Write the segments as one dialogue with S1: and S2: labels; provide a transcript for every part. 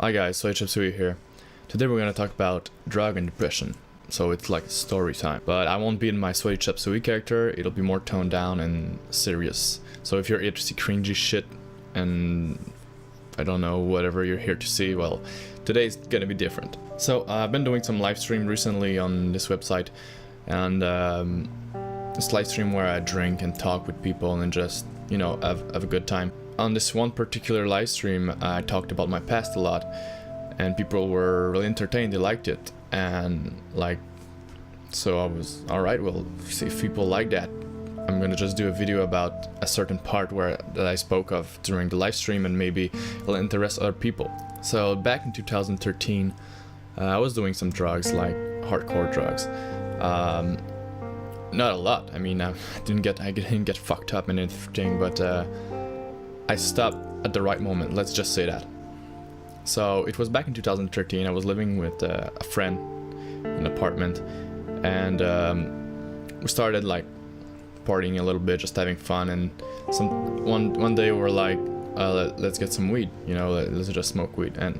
S1: Hi guys, Swatychopsuey here. Today we're gonna talk about drug and depression. So it's like story time. But I won't be in my Swatychopsuey character, it'll be more toned down and serious. So if you're here to see cringy shit and I don't know, whatever you're here to see, well, today's gonna be different. So I've been doing some live stream recently on this website, and this live stream where I drink and talk with people and just, you know, have a good time. On this one particular live stream, I talked about my past a lot, and people were really entertained, they liked it, and like, so I was, alright, well, see if people like that, I'm gonna just do a video about a certain part that I spoke of during the live stream, and maybe it'll interest other people. So back in 2013, I was doing some drugs, like hardcore drugs. Not a lot. I mean, I didn't get fucked up and everything, but I stopped at the right moment. Let's just say that. So it was back in 2013. I was living with a friend in an apartment, and we started like partying a little bit, just having fun. And one day we were like, let's get some weed. You know, let's just smoke weed. And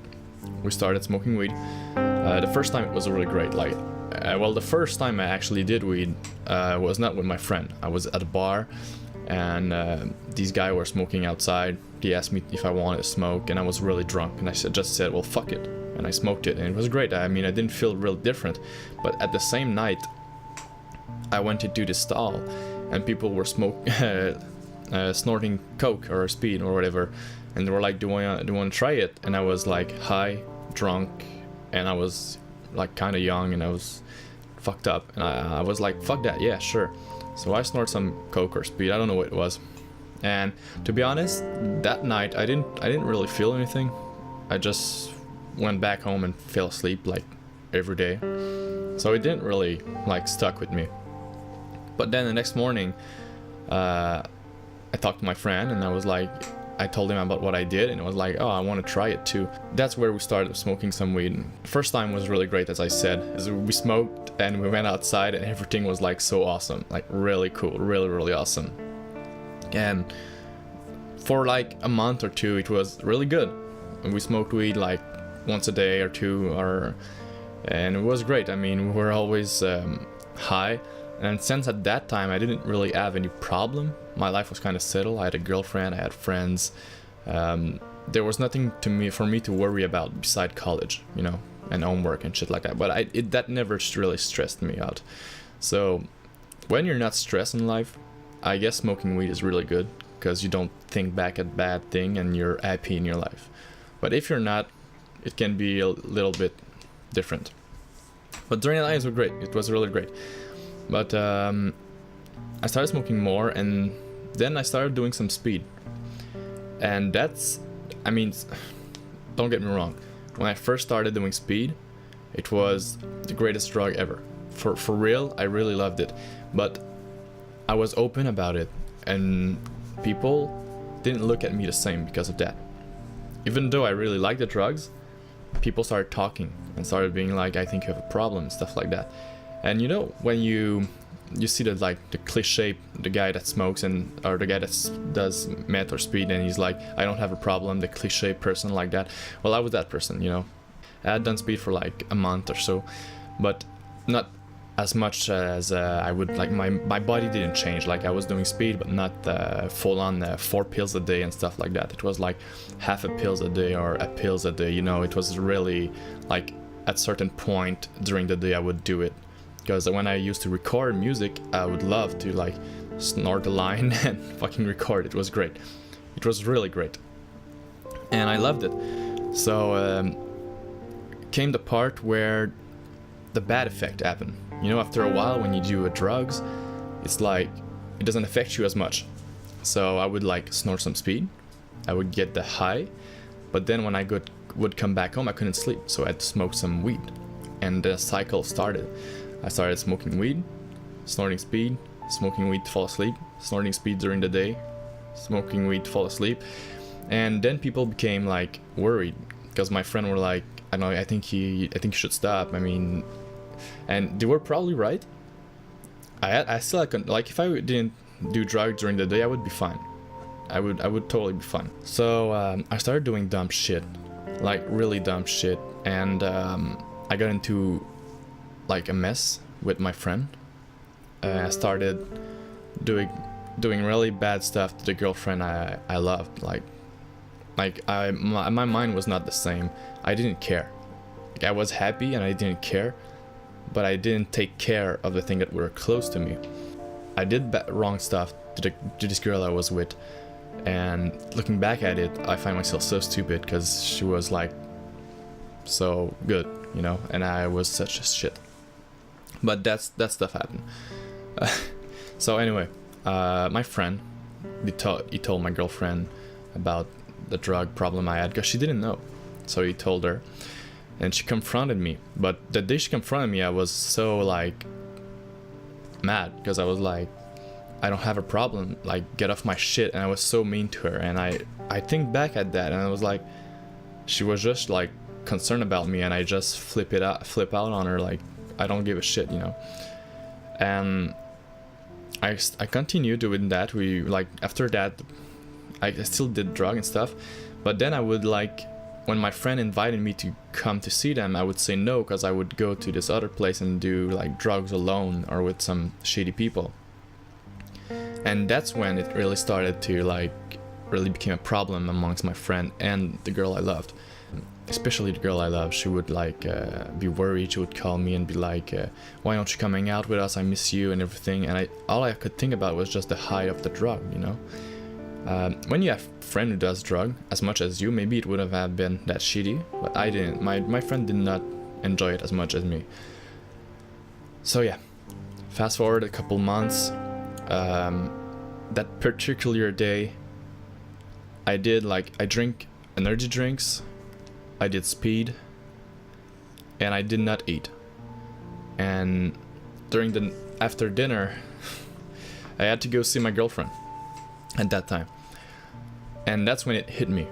S1: we started smoking weed. The first time it was really great. Like, well, the first time I actually did weed was not with my friend. I was at a bar, and these guys were smoking outside. He asked me if I wanted to smoke, and I was really drunk, and I just said, well, fuck it, and I smoked it, and it was great. I mean, I didn't feel real different, but at the same night, I went into the stall, and people were snorting coke or speed or whatever, and they were like, do you want to try it? And I was like high, drunk, and I was like kind of young, and I was fucked up, and I was like, fuck that, yeah, sure. So I snorted some coke or speed, I don't know what it was. And to be honest, that night I didn't really feel anything. I just went back home and fell asleep like every day. So it didn't really like stuck with me. But then the next morning, I talked to my friend, and I told him about what I did, and it was like, oh, I want to try it too. That's where we started smoking some weed. The first time was really great, as I said. We smoked and we went outside, and everything was like so awesome, like really cool, really awesome. And for like a month or two, it was really good. And we smoked weed like once a day or two, and it was great. I mean, we were always high. And since at that time I didn't really have any problem, my life was kind of settled. I had a girlfriend, I had friends. There was nothing for me to worry about beside college, you know, and homework and shit like that. But that never really stressed me out. So when you're not stressed in life, I guess smoking weed is really good, because you don't think back at bad thing and you're happy in your life. But if you're not, it can be a little bit different. But during the nights were great. It was really great. But I started smoking more, and then I started doing some speed. And that's, I mean, don't get me wrong, when I first started doing speed, it was the greatest drug ever. For real, I really loved it. But I was open about it, and people didn't look at me the same because of that. Even though I really liked the drugs, people started talking and started being like, I think you have a problem, and stuff like that. And you know, when you see that, like, the cliche, the guy that smokes or the guy that does meth or speed, and he's like, I don't have a problem, the cliche person like that. Well, I was that person, you know. I had done speed for like a month or so, but not as much as I would like. My body didn't change. Like, I was doing speed, but not full on 4 pills a day and stuff like that. It was like half a pills a day or a pills a day, you know. It was really like at certain point during the day I would do it. Because when I used to record music, I would love to like snort a line and fucking record. It was great. It was really great. And I loved it. So came the part where the bad effect happened. You know, after a while when you do drugs, it's like it doesn't affect you as much. So I would like snort some speed. I would get the high. But then when I would come back home, I couldn't sleep. So I had to smoke some weed. And the cycle started. I started smoking weed, snorting speed, smoking weed to fall asleep, snorting speed during the day, smoking weed to fall asleep. And then people became like worried, because my friend were like, I think you should stop. I mean, and they were probably right. I still like if I didn't do drugs during the day, I would be fine. I would totally be fine. So I started doing dumb shit, like really dumb shit, and I got into like a mess with my friend. I started doing really bad stuff to the girlfriend I loved. My mind was not the same. I didn't care. Like, I was happy and I didn't care, but I didn't take care of the thing that were close to me. I did wrong stuff to this girl I was with, and looking back at it, I find myself so stupid because she was like so good, you know, and I was such a shit. But that stuff happened. So anyway, my friend, he told my girlfriend about the drug problem I had because she didn't know. So he told her, and she confronted me. But the day she confronted me, I was so like mad because I was like, I don't have a problem, like get off my shit. And I was so mean to her, and I think back at that and I was like, she was just like concerned about me, and I just flip out on her like I don't give a shit, you know. And I continued doing that. We like after that I still did drug and stuff, but then I would like, when my friend invited me to come to see them, I would say no because I would go to this other place and do like drugs alone or with some shitty people. And that's when it really started to like really became a problem amongst my friend and the girl I loved. Especially the girl I loved, she would like be worried. She would call me and be like, why aren't you coming out with us, I miss you and everything. And all I could think about was just the high of the drug, you know. When you have a friend who does drug as much as you, maybe it would have been that shitty, but I didn't. My friend did not enjoy it as much as me. So yeah, fast forward a couple months, that particular day I drink energy drinks, I did speed, and I did not eat. And after dinner I had to go see my girlfriend at that time. And that's when it hit me.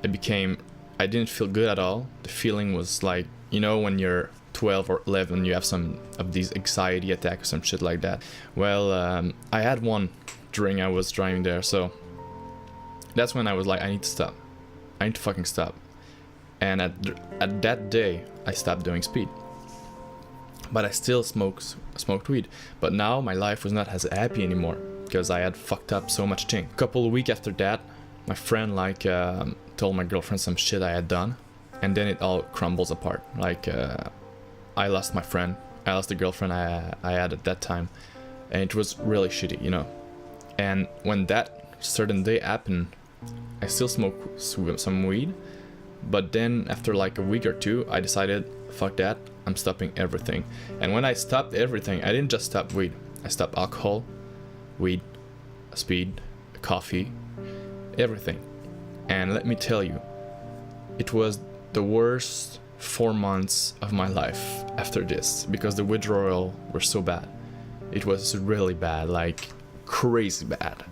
S1: I didn't feel good at all. The feeling was like, you know, when you're 12 or 11, you have some of these anxiety attacks or some shit like that. Well, I had one during I was driving there, so that's when I was like, I need to stop. I need to fucking stop. And at that day, I stopped doing speed. But I still smoked weed. But now my life was not as happy anymore because I had fucked up so much thing. A couple of weeks after that, my friend like told my girlfriend some shit I had done, and then it all crumbles apart. Like I lost my friend, I lost the girlfriend I had at that time, and it was really shitty, you know. And when that certain day happened, I still smoked some weed, but then after like a week or two, I decided, fuck that, I'm stopping everything. And when I stopped everything, I didn't just stop weed. I stopped alcohol, weed, speed, coffee, everything. And let me tell you, it was the worst 4 months of my life after this, because the withdrawal were so bad. It was really bad, like crazy bad.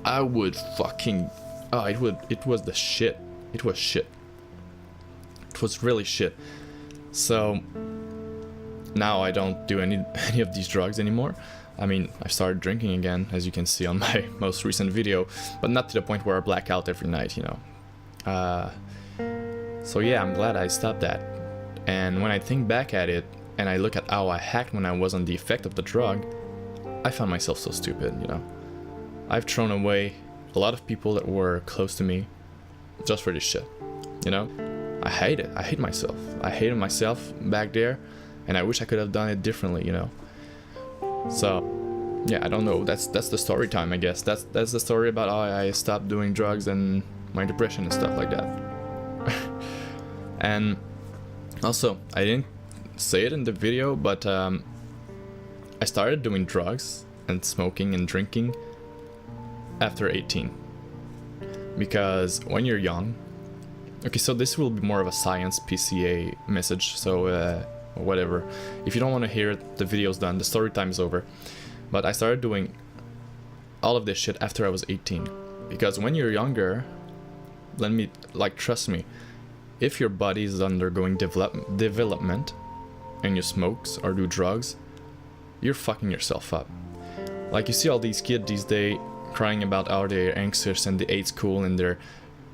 S1: I would fucking, it was the shit. It was shit. It was really shit. So now I don't do any of these drugs anymore. I mean, I started drinking again, as you can see on my most recent video, but not to the point where I black out every night, you know. So yeah, I'm glad I stopped that. And when I think back at it, and I look at how I hacked when I was on the effect of the drug, I found myself so stupid, you know. I've thrown away a lot of people that were close to me just for this shit, you know. I hate it. I hate myself. I hated myself back there, and I wish I could have done it differently, you know. So yeah, I don't know. That's the story time, I guess. That's the story about how I stopped doing drugs and my depression and stuff like that. And also, I didn't say it in the video, but I started doing drugs and smoking and drinking after 18. Because when you're young, okay, so this will be more of a science PCA message, so whatever. If you don't want to hear it, the video's done, the story time is over. But I started doing all of this shit after I was 18. Because when you're younger, trust me, if your body is undergoing development and you smoke or do drugs, you're fucking yourself up. Like, you see all these kids these days crying about how they're anxious and they hate school and they're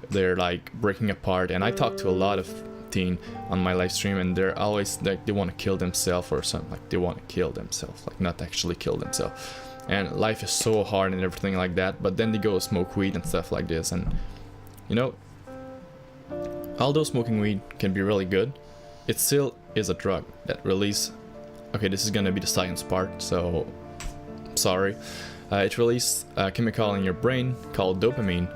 S1: they're like breaking apart. And I talk to a lot of teen on my live stream, and they're always like they want to kill themselves or something, like they want to kill themselves, like not actually kill themselves. And life is so hard and everything like that, but then they go smoke weed and stuff like this. And you know, although smoking weed can be really good, it still is a drug that release. Okay, this is gonna be the science part, so sorry. It releases a chemical in your brain called dopamine,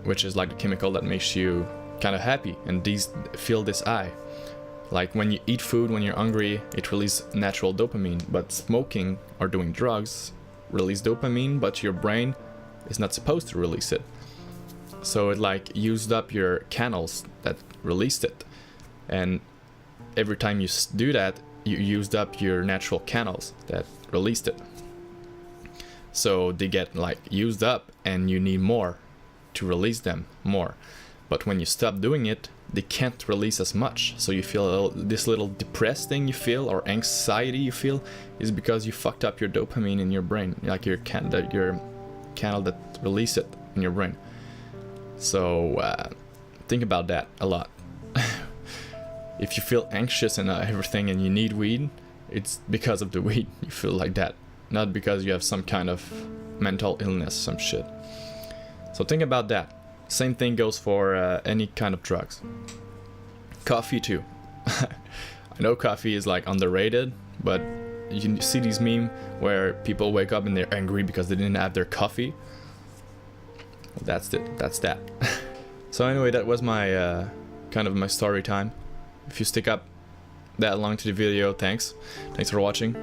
S1: which is like the chemical that makes you kind of happy and feel this high. Like when you eat food when you're hungry, it releases natural dopamine, but smoking or doing drugs release dopamine, but your brain is not supposed to release it. So it like used up your canals that released it, and every time you do that, you used up your natural canals that released it. So they get like used up, and you need more to release them more. But when you stop doing it, they can't release as much. So you feel this little depressed thing you feel, or anxiety you feel, is because you fucked up your dopamine in your brain, like your canal that release it in your brain. So think about that a lot. If you feel anxious and everything and you need weed, it's because of the weed you feel like that, not because you have some kind of mental illness, some shit. So think about that. Same thing goes for any kind of drugs. Coffee too. I know coffee is like underrated, but you see these memes where people wake up and they're angry because they didn't have their coffee. Well, that's it. That's that. So anyway, that was my kind of my story time. If you stick up that long to the video, thanks. Thanks for watching.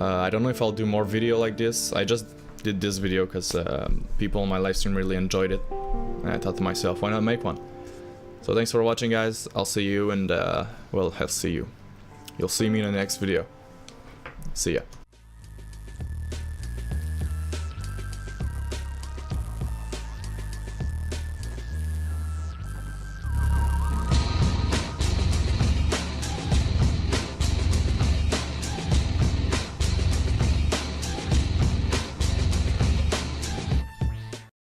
S1: I don't know if I'll do more video like this. I just did this video because people on my live stream really enjoyed it. And I thought to myself, why not make one? So thanks for watching, guys. I'll see you, and well, I'll see you. You'll see me in the next video. See ya.